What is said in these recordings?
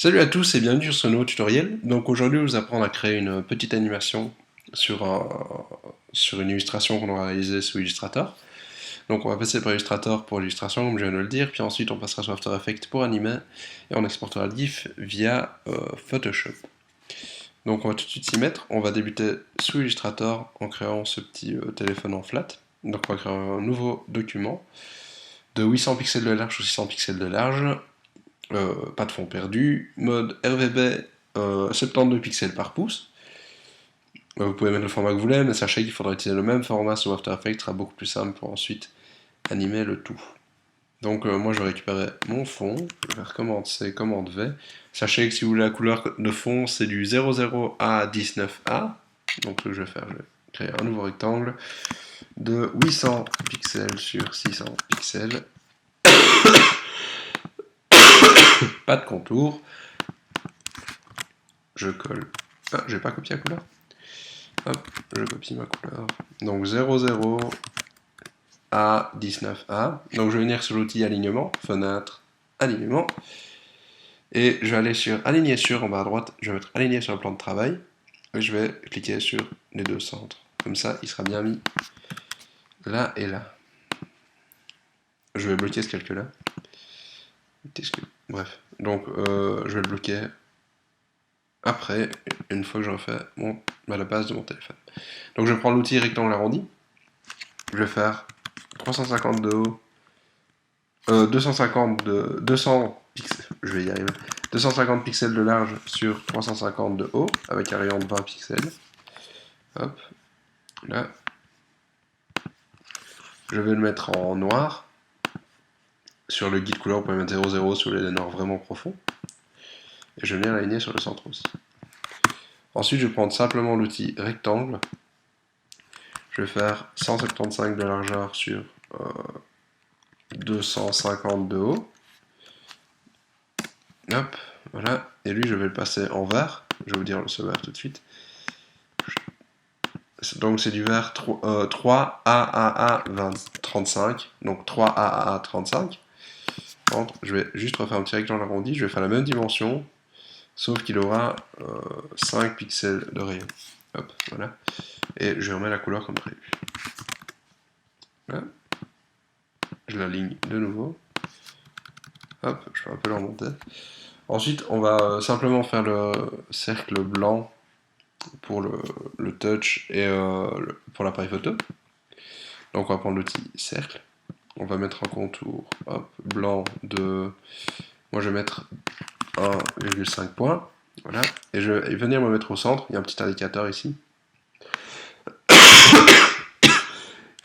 Salut à tous et bienvenue sur ce nouveau tutoriel. Donc aujourd'hui, je vais vous apprendre à créer une petite animation sur, sur une illustration qu'on aura réalisée sous Illustrator. Donc on va passer par Illustrator pour l'illustration, comme je viens de le dire, puis ensuite on passera sur After Effects pour animer, et on exportera le GIF via Photoshop. Donc on va tout de suite s'y mettre. On va débuter sous Illustrator en créant ce petit téléphone en flat. Donc on va créer un nouveau document de 800 pixels de large ou 600 pixels de large. Pas de fond perdu, mode RGB 72 pixels par pouce. Vous pouvez mettre le format que vous voulez, mais sachez qu'il faudra utiliser le même format sur After Effects, ce sera beaucoup plus simple pour ensuite animer le tout. Donc moi je vais récupérer mon fond, je vais faire commande C, commande V. Sachez que si vous voulez la couleur de fond, c'est du 00 à 19A. Donc ce que je vais faire, je vais créer un nouveau rectangle de 800 pixels sur 600 pixels. Pas de contour. Je colle. Ah, j'ai pas copié la couleur. Hop, je copie ma couleur. Donc 00 à 19A. Donc je vais venir sur l'outil alignement, fenêtre, alignement. Et je vais aller sur aligner sur en bas à droite. Je vais mettre aligner sur le plan de travail. Et je vais cliquer sur les deux centres. Comme ça, il sera bien mis là et là. Je vais bloquer ce calcul-là. Bref. Donc je vais le bloquer après, une fois que j'aurai fait la base de mon téléphone. Donc je prends l'outil rectangle arrondi. Je vais faire 350 de haut, 250 de 200 pixels, je vais y arriver. 250 pixels de large sur 350 de haut, avec un rayon de 20 pixels. Hop, là. Je vais le mettre en noir. Sur le guide couleur, vous pouvez mettre 0,0 si vous voulez des noirs vraiment profonds. Et je viens l'aligner sur le centre aussi. Ensuite, je vais prendre simplement l'outil rectangle. Je vais faire 175 de largeur sur 250 de haut. Hop, voilà. Et lui, je vais le passer en vert. Je vais vous dire ce vert tout de suite. Donc c'est du vert 3AAA 35. Donc 3AAA 35. Je vais juste refaire un petit rectangle arrondi. Je vais faire la même dimension, sauf qu'il aura 5 pixels de rayon. Hop, voilà. Et je remets la couleur comme prévu. Voilà. Je l'aligne de nouveau. Hop, je fais un peu la remonter. Ensuite, on va simplement faire le cercle blanc pour le touch et pour l'appareil photo. Donc on va prendre l'outil cercle. On va mettre un contour hop, blanc de... Moi je vais mettre 1,5 points. Voilà. Et je vais venir me mettre au centre. Il y a un petit indicateur ici.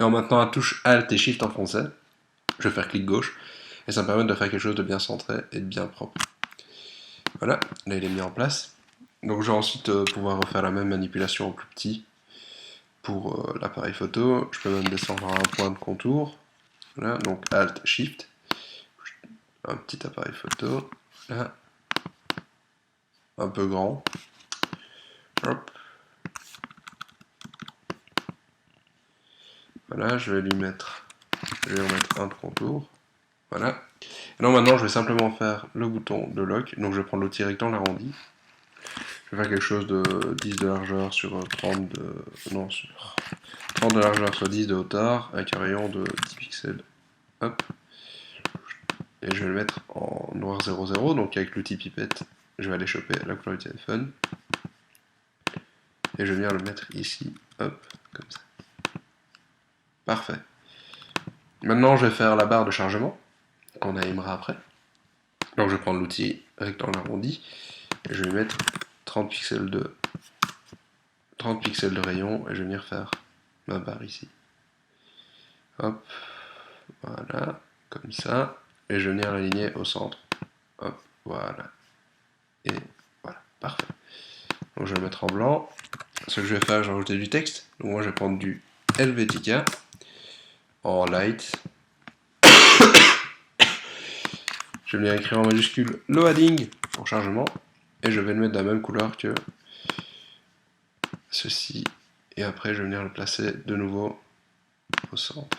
Et en maintenant la touche Alt et Shift en français, je vais faire clic gauche. Et ça me permet de faire quelque chose de bien centré et de bien propre. Voilà, là il est mis en place. Donc je vais ensuite pouvoir refaire la même manipulation en plus petit pour l'appareil photo. Je peux même descendre à un point de contour. Voilà, donc Alt, Shift. Un petit appareil photo. Là. Un peu grand. Hop. Voilà, je vais lui mettre... Je vais en mettre un de contour. Voilà. Et donc maintenant, je vais simplement faire le bouton de lock. Donc je vais prendre l'outil rectangle arrondi. Je vais faire quelque chose de 10 de largeur sur 30 de... Non, sur 30 de largeur sur 10 de hauteur, avec un rayon de 10 pixels. Hop. Et je vais le mettre en noir 00, donc avec l'outil pipette, je vais aller choper la couleur du téléphone. Et je viens le mettre ici, hop, comme ça. Parfait. Maintenant, je vais faire la barre de chargement, qu'on animera après. Donc je vais prendre l'outil rectangle arrondi, et je vais mettre 30 pixels de rayon, et je vais venir faire ma barre ici. Hop, voilà, comme ça. Et je vais venir l'aligner au centre. Hop, voilà. Et voilà, parfait. Donc je vais le mettre en blanc. Ce que je vais faire, je vais rajouter du texte. Donc moi je vais prendre du Helvetica en light. Je vais venir écrire en majuscule loading pour chargement. Et je vais le mettre de la même couleur que ceci. Et après je vais venir le placer de nouveau au centre.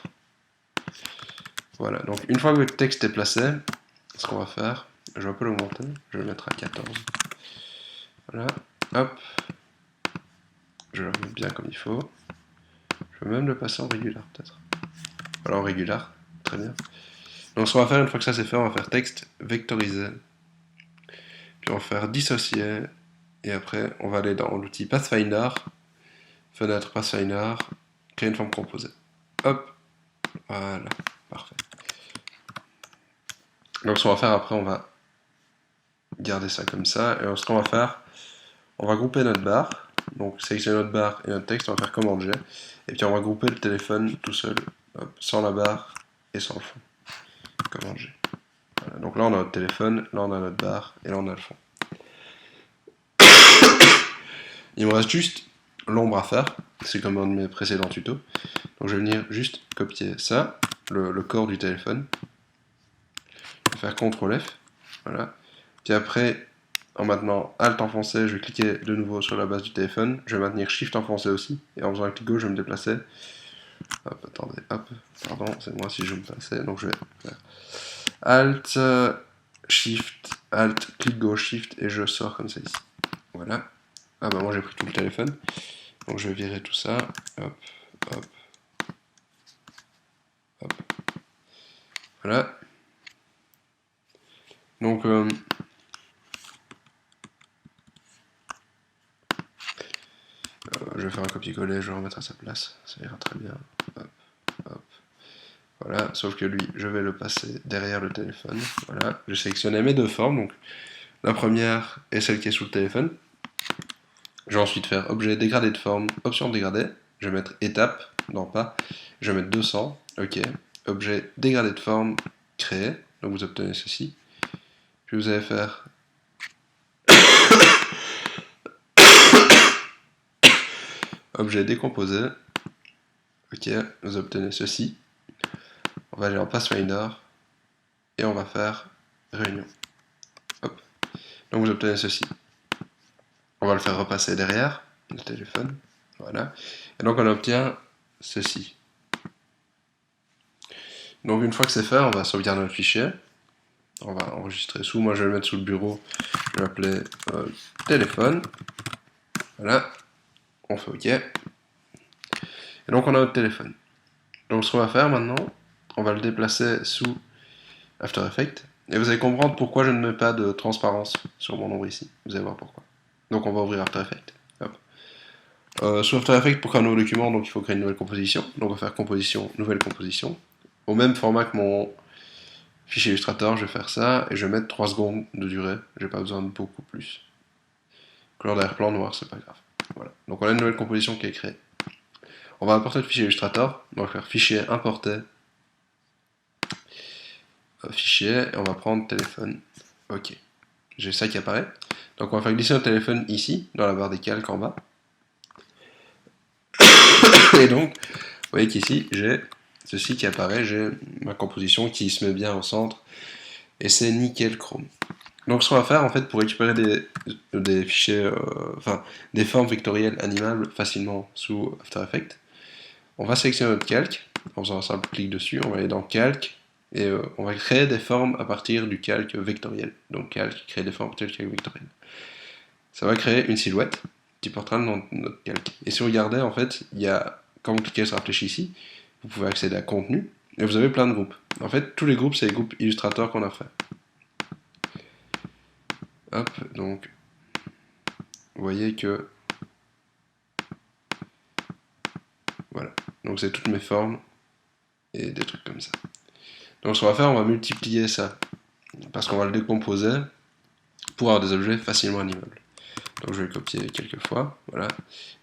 Voilà, donc une fois que le texte est placé, ce qu'on va faire, Je vais pas l'augmenter, je vais le mettre à 14. Voilà, hop. Je le remets bien comme il faut. Je peux même le passer en régular peut-être. Voilà, en régular, très bien. Donc ce qu'on va faire une fois que ça c'est fait, on va faire texte vectorisé. Puis on va faire dissocier. Et après, on va aller dans l'outil Pathfinder, fenêtre Pathfinder, créer une forme composée. Hop, voilà, parfait. Donc ce qu'on va faire après, on va garder ça comme ça. Et ce qu'on va faire, on va grouper notre barre. Donc sélectionner notre barre et notre texte, on va faire commande G. Et puis on va grouper le téléphone tout seul, hop, sans la barre et sans le fond. Commande G. Voilà, donc là on a notre téléphone, là on a notre barre, et là on a le fond. Il me reste juste l'ombre à faire, c'est comme un de mes précédents tutos. Donc je vais venir juste copier ça, le corps du téléphone. Je vais faire CTRL F, voilà. Puis après, en maintenant Alt enfoncé, je vais cliquer de nouveau sur la base du téléphone. Je vais maintenir Shift enfoncé aussi, et en faisant un clic gauche, je vais me déplacer. Hop, attendez, hop, pardon, c'est moi si je me plaçais, donc je vais faire Alt, Shift, Alt, clic gauche, Shift, et je sors comme ça ici. Voilà. Ah bah moi j'ai pris tout le téléphone, donc je vais virer tout ça, hop, hop, hop. Voilà. Donc, je vais faire un copier-coller, je vais remettre à sa place, ça ira très bien. Hop, hop. Voilà, sauf que lui, je vais le passer derrière le téléphone. Voilà, j'ai sélectionné mes deux formes, donc la première est celle qui est sous le téléphone. Je vais ensuite faire objet dégradé de forme, option dégradé. Je vais mettre étape dans pas. Je vais mettre 200, ok. Objet dégradé de forme, créer. Donc vous obtenez ceci. Puis vous allez faire objet décomposé. Ok, vous obtenez ceci. On va aller en Pathfinder et on va faire réunion. Hop. Donc vous obtenez ceci. On va le faire repasser derrière le téléphone. Voilà. Et donc on obtient ceci. Donc une fois que c'est fait, on va sauvegarder notre fichier. On va enregistrer sous. Moi je vais le mettre sous le bureau. Je vais l'appeler téléphone. Voilà. On fait OK. Et donc on a notre téléphone. Donc ce qu'on va faire maintenant, on va le déplacer sous After Effects. Et vous allez comprendre pourquoi je ne mets pas de transparence sur mon ombre ici. Vous allez voir pourquoi. Donc on va ouvrir After Effects. Hop. Sous After Effects, pour créer un nouveau document, donc il faut créer une nouvelle composition. Donc on va faire composition, nouvelle composition. Au même format que mon fichier Illustrator, je vais faire ça et je vais mettre 3 secondes de durée. J'ai pas besoin de beaucoup plus. Couleur d'arrière-plan noir, c'est pas grave. Voilà. Donc on a une nouvelle composition qui est créée. On va importer le fichier Illustrator. On va faire fichier importer. Fichier, et on va prendre téléphone. Ok. J'ai ça qui apparaît. Donc on va faire glisser notre téléphone ici, dans la barre des calques en bas. Et donc, vous voyez qu'ici, j'ai ceci qui apparaît, j'ai ma composition qui se met bien au centre, et c'est nickel chrome. Donc ce qu'on va faire, en fait, pour récupérer des fichiers, enfin, des formes vectorielles animables facilement sous After Effects, on va sélectionner notre calque, en faisant un simple clic dessus, on va aller dans calque, et on va créer des formes à partir du calque vectoriel. Donc calque, créer des formes à partir du calque vectoriel. Ça va créer une silhouette qui portera dans notre calque. Et si vous regardez, en fait, il y a, quand vous cliquez sur Réfléchis ici, vous pouvez accéder à contenu, et vous avez plein de groupes. En fait, tous les groupes, c'est les groupes Illustrator qu'on a fait. Hop, donc, vous voyez que, voilà. Donc c'est toutes mes formes, et des trucs comme ça. Donc ce qu'on va faire, on va multiplier ça, parce qu'on va le décomposer pour avoir des objets facilement animables. Donc je vais le copier quelques fois, voilà.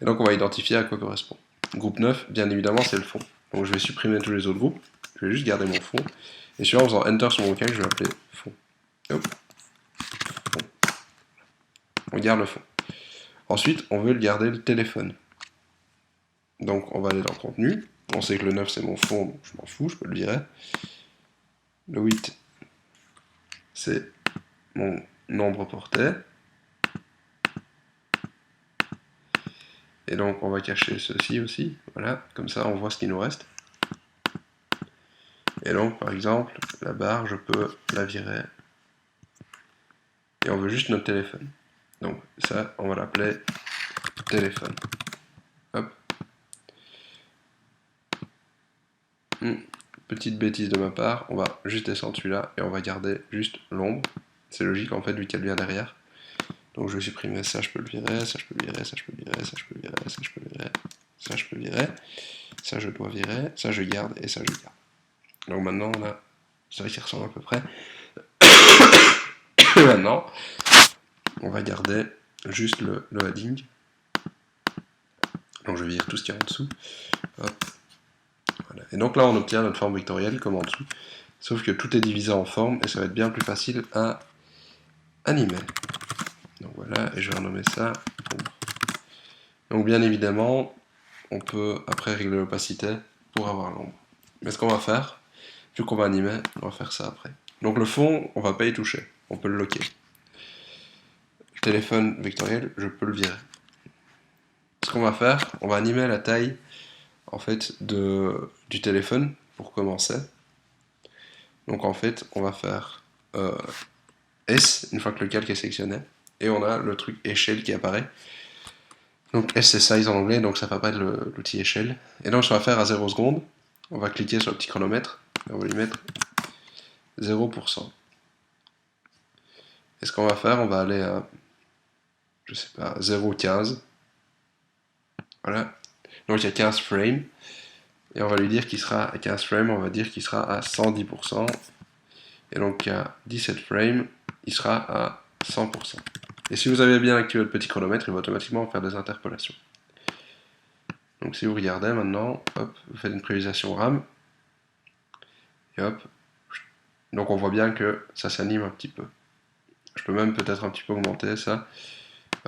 Et donc on va identifier à quoi correspond. Groupe 9, bien évidemment, c'est le fond. Donc je vais supprimer tous les autres groupes, je vais juste garder mon fond. Et celui-là, en faisant Enter sur mon calque, je vais l'appeler fond. Hop. Fond. On garde le fond. Ensuite, on veut le garder le téléphone. Donc on va aller dans contenu. On sait que le 9 c'est mon fond, donc je m'en fous, je peux le virer. Le 8 c'est mon nombre porté. Et donc on va cacher ceci aussi, voilà, comme ça on voit ce qui nous reste. Et donc par exemple, la barre, je peux la virer et on veut juste notre téléphone. Donc ça, on va l'appeler téléphone. Hop. Petite bêtise de ma part, on va juste descendre celui-là et on va garder juste l'ombre. C'est logique en fait vu qu'elle vient derrière. Donc je vais supprimer ça, je peux le virer, ça je peux le virer, ça je peux le virer, ça je peux le virer, ça je peux le virer, ça je peux le virer, ça je dois virer, ça je garde et ça je garde. Donc maintenant on a ça qui ressemble à peu près. Maintenant on va garder juste le heading. Donc je vire tout ce qu'il y a en dessous. Hop. Voilà. Et donc là on obtient notre forme vectorielle comme en dessous. Sauf que tout est divisé en formes et ça va être bien plus facile à animer. Donc voilà, et je vais renommer ça ombre. Donc bien évidemment, on peut après régler l'opacité pour avoir l'ombre. Mais ce qu'on va faire, vu qu'on va animer, on va faire ça après. Donc le fond, on va pas y toucher, on peut le locker. Le téléphone vectoriel, je peux le virer. Ce qu'on va faire, on va animer la taille en fait du téléphone pour commencer. Donc en fait, on va faire S une fois que le calque est sélectionné, et on a le truc échelle qui apparaît. Donc S c'est size en anglais, donc ça va pas être l'outil échelle. Et donc ce qu'on va faire à 0 secondes, on va cliquer sur le petit chronomètre, et on va lui mettre 0%. Et ce qu'on va faire, on va aller à, je sais pas, 0,15. Voilà. Donc il y a 15 frames. Et on va lui dire qu'il sera à 15 frames, on va dire qu'il sera à 110%. Et donc à 17 frames, il sera à 100%. Et si vous avez bien activé le petit chronomètre, il va automatiquement faire des interpolations. Donc si vous regardez maintenant, hop, vous faites une prévisualisation RAM. Et hop. Donc on voit bien que ça s'anime un petit peu. Je peux même peut-être un petit peu augmenter ça.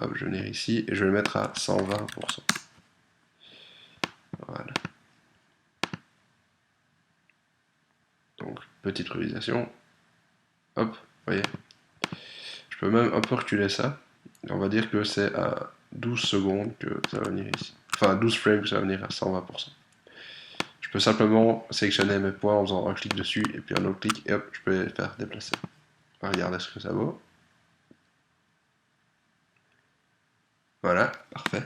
Hop, je vais venir ici et je vais le mettre à 120%. Voilà. Donc, petite réalisation. Hop, vous voyez. Je peux même un peu reculer ça. Et on va dire que c'est à 12 secondes que ça va venir ici. Enfin, à 12 frames que ça va venir à 120%. Je peux simplement sélectionner mes points en faisant un clic dessus et puis un autre clic et hop, je peux les faire déplacer. On va regarder ce que ça vaut. Voilà, parfait.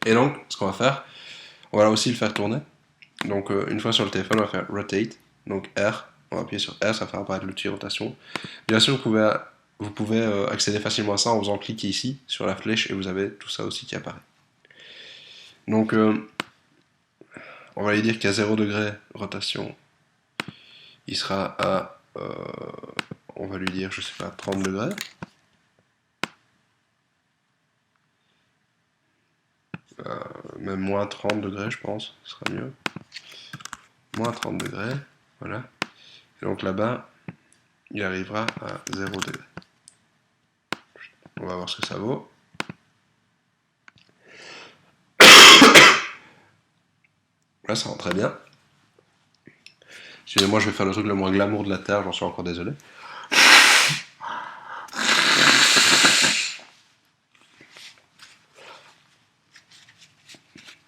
Et donc, ce qu'on va faire, on va aussi le faire tourner. Donc, une fois sur le téléphone, on va faire rotate. Donc R, on va appuyer sur R, ça va faire apparaître l'outil rotation. Bien sûr, vous pouvez accéder facilement à ça en faisant cliquer ici sur la flèche et vous avez tout ça aussi qui apparaît. Donc, on va lui dire qu'à 0 degré rotation, il sera à, on va lui dire, je sais pas, 30 degrés. Même moins 30 degrés, je pense, ce sera mieux. Moins 30 degrés, voilà. Et donc là-bas, il arrivera à 0 degré. On va voir ce que ça vaut. Là, ça rend très bien. Excusez-moi, je vais faire le truc le moins glamour de la Terre, j'en suis encore désolé.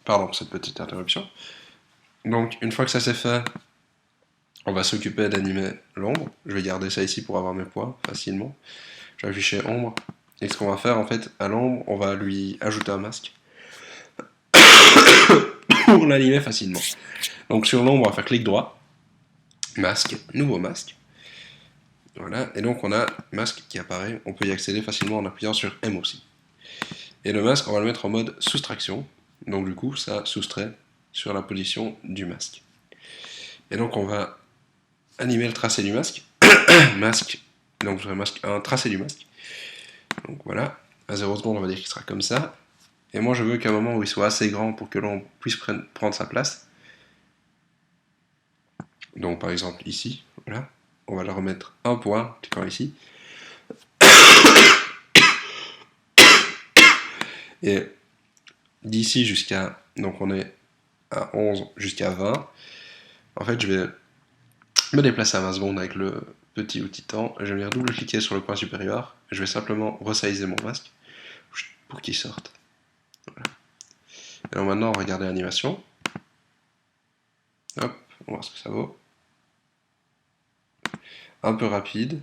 Pardon pour cette petite interruption. Donc, une fois que ça c'est fait, on va s'occuper d'animer l'ombre. Je vais garder ça ici pour avoir mes points facilement. Je vais afficher ombre. Et ce qu'on va faire, en fait, à l'ombre, on va lui ajouter un masque. Pour l'animer facilement. Donc, sur l'ombre, on va faire clic droit. Masque, nouveau masque. Voilà, et donc on a masque qui apparaît. On peut y accéder facilement en appuyant sur M aussi. Et le masque, on va le mettre en mode soustraction. Donc du coup, ça soustrait sur la position du masque. Et donc on va animer le tracé du masque. Masque, donc je masque un tracé du masque. Donc voilà, à 0 secondes, on va dire qu'il sera comme ça. Et moi, je veux qu'à un moment où il soit assez grand pour que l'on puisse prendre sa place. Donc par exemple ici, voilà. On va le remettre un point, cliquant ici. Et d'ici jusqu'à, donc on est à 11 jusqu'à 20. En fait, je vais me déplacer à 20 secondes avec le petit outil temps. Je vais venir double-cliquer sur le point supérieur. Je vais simplement resizer mon masque pour qu'il sorte. Voilà. Et alors maintenant, on va regarder l'animation. Hop, on va voir ce que ça vaut. Un peu rapide.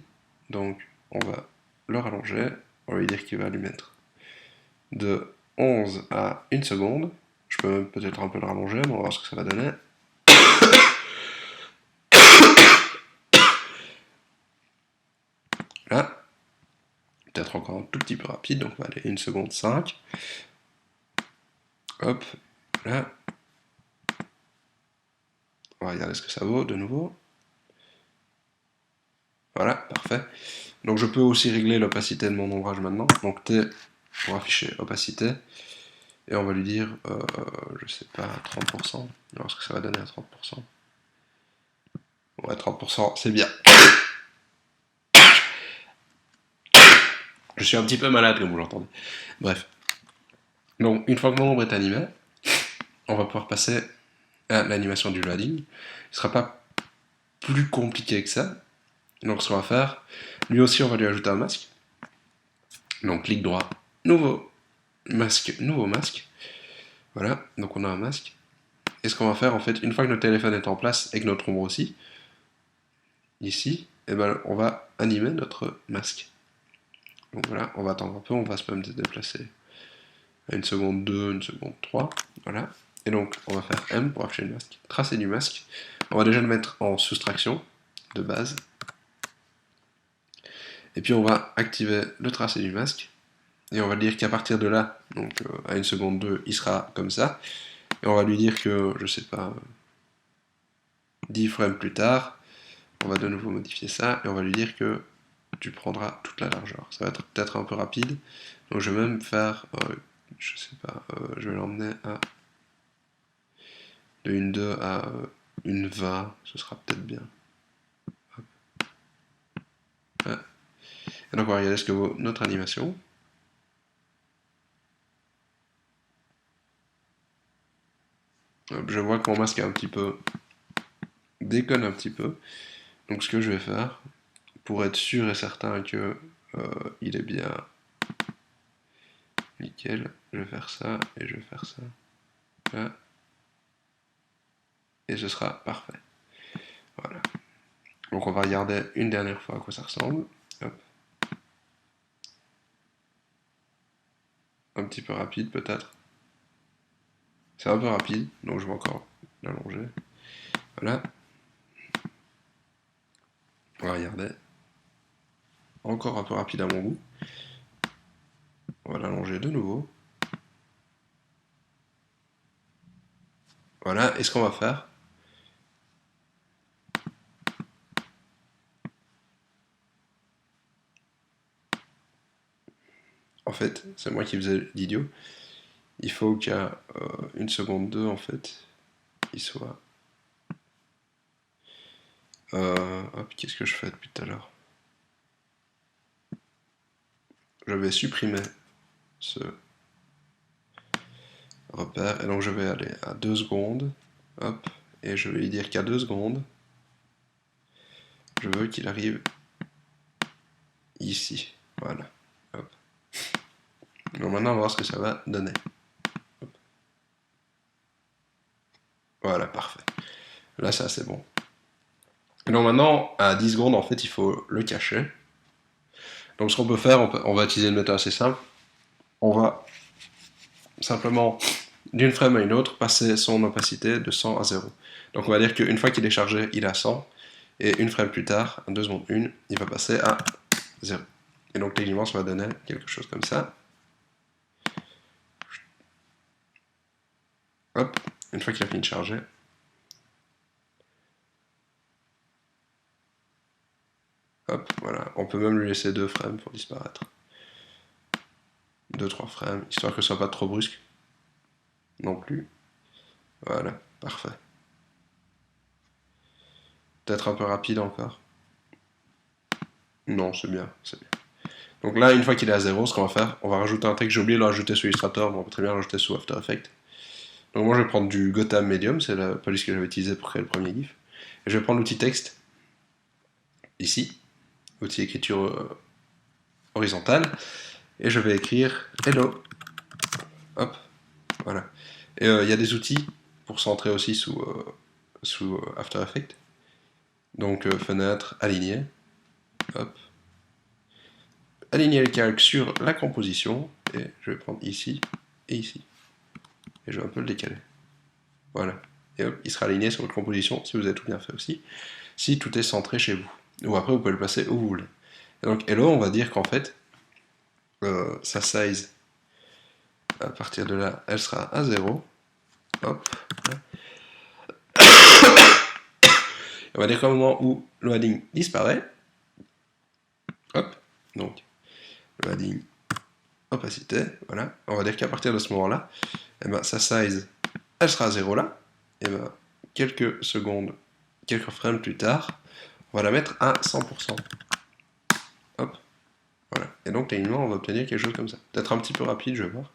Donc on va le rallonger, on va lui dire qu'il va lui mettre de 11 à 1 seconde. Je peux même peut-être un peu le rallonger, mais on va voir ce que ça va donner. Là, peut-être encore un tout petit peu rapide, donc on va aller 1 seconde 5. Hop, là. On va regarder ce que ça vaut de nouveau. Voilà, parfait. Donc je peux aussi régler l'opacité de mon ombrage maintenant. Donc T pour afficher opacité. Et on va lui dire, je sais pas, 30%. On va voir ce que ça va donner à 30%. Ouais, 30%, c'est bien. Je suis un petit peu malade, comme vous l'entendez. Bref. Donc, une fois que mon ombre est animé, on va pouvoir passer à l'animation du loading. Il ne sera pas plus compliqué que ça. Donc, ce qu'on va faire, lui aussi, on va lui ajouter un masque. Donc, clic droit, nouveau masque. Voilà, donc on a un masque. Et ce qu'on va faire, en fait, une fois que notre téléphone est en place et que notre ombre aussi, ici, et ben, on va animer notre masque. Donc voilà, on va attendre un peu, on va se même déplacer à 1 seconde 2, 1 seconde 3, voilà. Et donc on va faire M pour afficher le masque, tracer du masque. On va déjà le mettre en soustraction de base. Et puis on va activer le tracé du masque. Et on va dire qu'à partir de là, donc à 1 seconde 2, il sera comme ça. Et on va lui dire que, je sais pas, 10 frames plus tard, on va de nouveau modifier ça, et on va lui dire que tu prendras toute la largeur. Ça va être peut-être un peu rapide, donc je vais même faire, je sais pas, je vais l'emmener à de 1,2 à 1,20, ce sera peut-être bien. Ouais. Et donc on va regarder ce que vaut notre animation. Je vois que mon masque est un petit peu déconne un petit peu. Donc ce que je vais faire, pour être sûr et certain que il est bien nickel, je vais faire ça et je vais faire ça. Là. Et ce sera parfait. Voilà. Donc on va regarder une dernière fois à quoi ça ressemble. Hop. Un petit peu rapide peut-être. C'est un peu rapide, donc je vais encore l'allonger. Voilà. On va regarder. Encore un peu rapide à mon goût. On va l'allonger de nouveau. Voilà, et ce qu'on va faire, en fait, c'est moi qui faisais l'idiot, il faut qu'à 1 seconde 2, en fait, il soit... hop, qu'est-ce que je fais depuis tout à l'heure? Je vais supprimer ce repère, et donc je vais aller à 2 secondes, hop, et je vais lui dire qu'à 2 secondes, je veux qu'il arrive ici, voilà, hop. Donc maintenant on va voir ce que ça va donner. Hop. Voilà, parfait. Là c'est assez bon. Et donc maintenant, à 10 secondes, en fait, il faut le cacher. Donc ce qu'on peut faire, on va utiliser une méthode assez simple. On va simplement, d'une frame à une autre, passer son opacité de 100 à 0. Donc on va dire qu'une fois qu'il est chargé, il est à 100. Et une frame plus tard, à 2 secondes 1, il va passer à 0. Et donc techniquement, ça va donner quelque chose comme ça. Hop, une fois qu'il a fini de charger. Hop, voilà. On peut même lui laisser 2 frames pour disparaître. 2-3 frames, histoire que ce soit pas trop brusque. Non plus. Voilà, parfait. Peut-être un peu rapide encore. Non, c'est bien, c'est bien. Donc là, une fois qu'il est à 0, ce qu'on va faire, on va rajouter un texte. J'ai oublié de le rajouter sous Illustrator, mais on peut très bien le rajouter sous After Effects. Donc moi, je vais prendre du Gotham Medium, c'est la police que j'avais utilisée pour créer le premier GIF. Et je vais prendre l'outil texte, ici, outil écriture horizontale, et je vais écrire Hello. Hop, voilà. Et il y a des outils pour centrer aussi sous After Effects. Donc fenêtre, aligné, hop, aligner le calque sur la composition, et je vais prendre ici et ici. Et je vais un peu le décaler. Voilà. Et hop, il sera aligné sur votre composition si vous avez tout bien fait aussi, si tout est centré chez vous. Ou après, vous pouvez le placer où vous voulez. Et donc, hello, on va dire qu'en fait, sa size, à partir de là, elle sera à 0. Hop. On va dire qu'au moment où le padding disparaît, hop, donc, le padding, opacité, voilà, on va dire qu'à partir de ce moment-là, eh ben, sa size, elle sera à 0 là, et ben, quelques secondes, quelques frames plus tard, on va la mettre à 100%. Hop, voilà. Et donc, techniquement, on va obtenir quelque chose comme ça. Peut-être un petit peu rapide, je vais voir.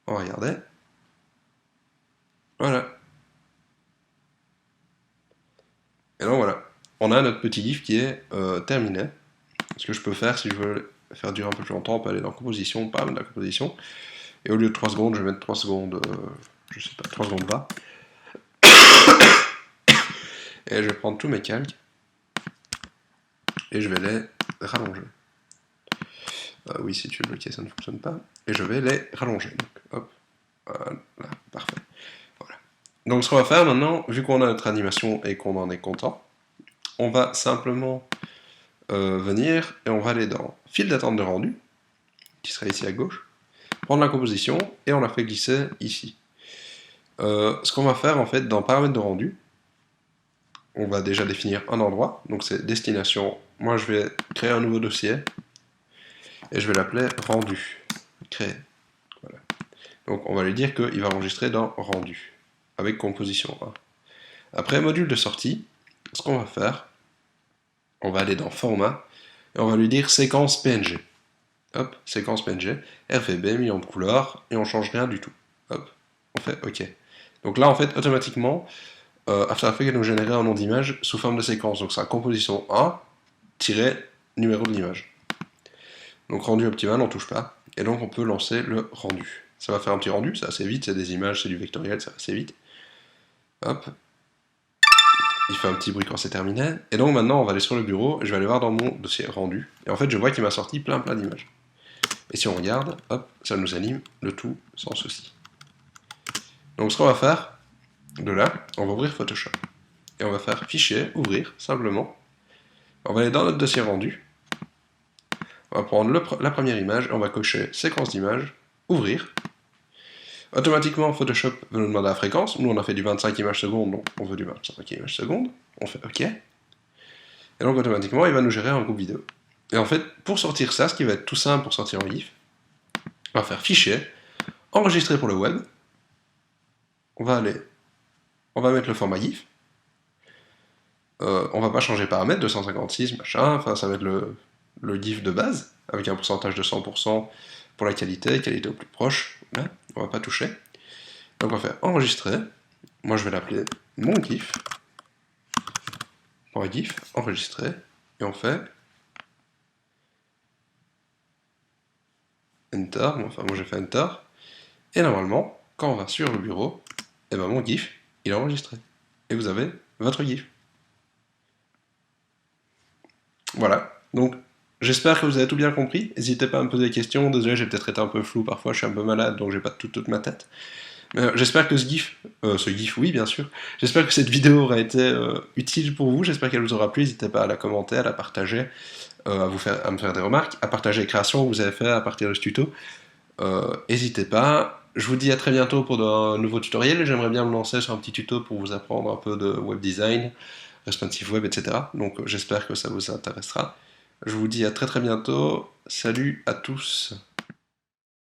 On va regarder. Voilà. Et donc, voilà. On a notre petit GIF qui est terminé. Ce que je peux faire, si je veux faire durer un peu plus longtemps, on peut aller dans composition, pas dans la composition. Et au lieu de 3 secondes, je vais mettre 3 secondes, je sais pas, 3 secondes 20. Et je vais prendre tous mes calques. Et je vais les rallonger. Oui, si tu veux bloquer, ça ne fonctionne pas. Et je vais les rallonger. Donc, hop, voilà, parfait. Voilà. Donc, ce qu'on va faire maintenant, vu qu'on a notre animation et qu'on en est content, on va simplement venir et on va aller dans fil d'attente de rendu, qui sera ici à gauche, prendre la composition et on la fait glisser ici. Ce qu'on va faire en fait dans paramètres de rendu, on va déjà définir un endroit, donc c'est destination. Moi je vais créer un nouveau dossier et je vais l'appeler rendu. Créer. Voilà. Donc on va lui dire qu'il va enregistrer dans rendu, avec composition 1. Après module de sortie, ce qu'on va faire, on va aller dans format et on va lui dire séquence PNG. Hop, séquence PNG, RGB, million de couleurs, et on change rien du tout. Hop, on fait OK. Donc là, en fait, automatiquement, After Effects va nous générer un nom d'image sous forme de séquence. Donc ça, composition 1, numéro de l'image. Donc rendu optimal, on touche pas. Et donc on peut lancer le rendu. Ça va faire un petit rendu, c'est assez vite, c'est des images, c'est du vectoriel, ça va assez vite. Hop. Il fait un petit bruit quand c'est terminé. Et donc maintenant, on va aller sur le bureau, et je vais aller voir dans mon dossier rendu. Et en fait, je vois qu'il m'a sorti plein d'images. Et si on regarde, hop, ça nous anime le tout sans souci. Donc ce qu'on va faire, de là, on va ouvrir Photoshop. Et on va faire Fichier, Ouvrir, simplement. On va aller dans notre dossier rendu. On va prendre la première image, et on va cocher Séquence d'images, Ouvrir. Automatiquement, Photoshop va nous demander la fréquence. Nous, on a fait du 25 images secondes, donc on veut du 25 images secondes. On fait OK. Et donc, automatiquement, il va nous gérer un groupe vidéo. Et en fait, pour sortir ça, ce qui va être tout simple pour sortir en GIF, on va faire Fichier, Enregistrer pour le web. On va mettre le format GIF. On va pas changer paramètre, 256, machin, enfin ça va être le GIF de base, avec un pourcentage de 100% pour la qualité au plus proche, là, on va pas toucher. Donc on va faire enregistrer, moi je vais l'appeler mon GIF, .gif, enregistrer, et on fait Enter, enfin moi j'ai fait Enter, et normalement, quand on va sur le bureau, et ben mon GIF, il est enregistré. Et vous avez votre GIF. Voilà, donc j'espère que vous avez tout bien compris. N'hésitez pas à me poser des questions. Désolé, j'ai peut-être été un peu flou parfois, je suis un peu malade, donc j'ai pas toute ma tête. Mais j'espère que ce GIF, oui, bien sûr. J'espère que cette vidéo aura été utile pour vous. J'espère qu'elle vous aura plu. N'hésitez pas à la commenter, à la partager, à me faire des remarques, à partager les créations que vous avez fait à partir de ce tuto. N'hésitez pas. Je vous dis à très bientôt pour un nouveau tutoriel. J'aimerais bien me lancer sur un petit tuto pour vous apprendre un peu de web design, responsive web, etc. Donc j'espère que ça vous intéressera. Je vous dis à très bientôt. Salut à tous.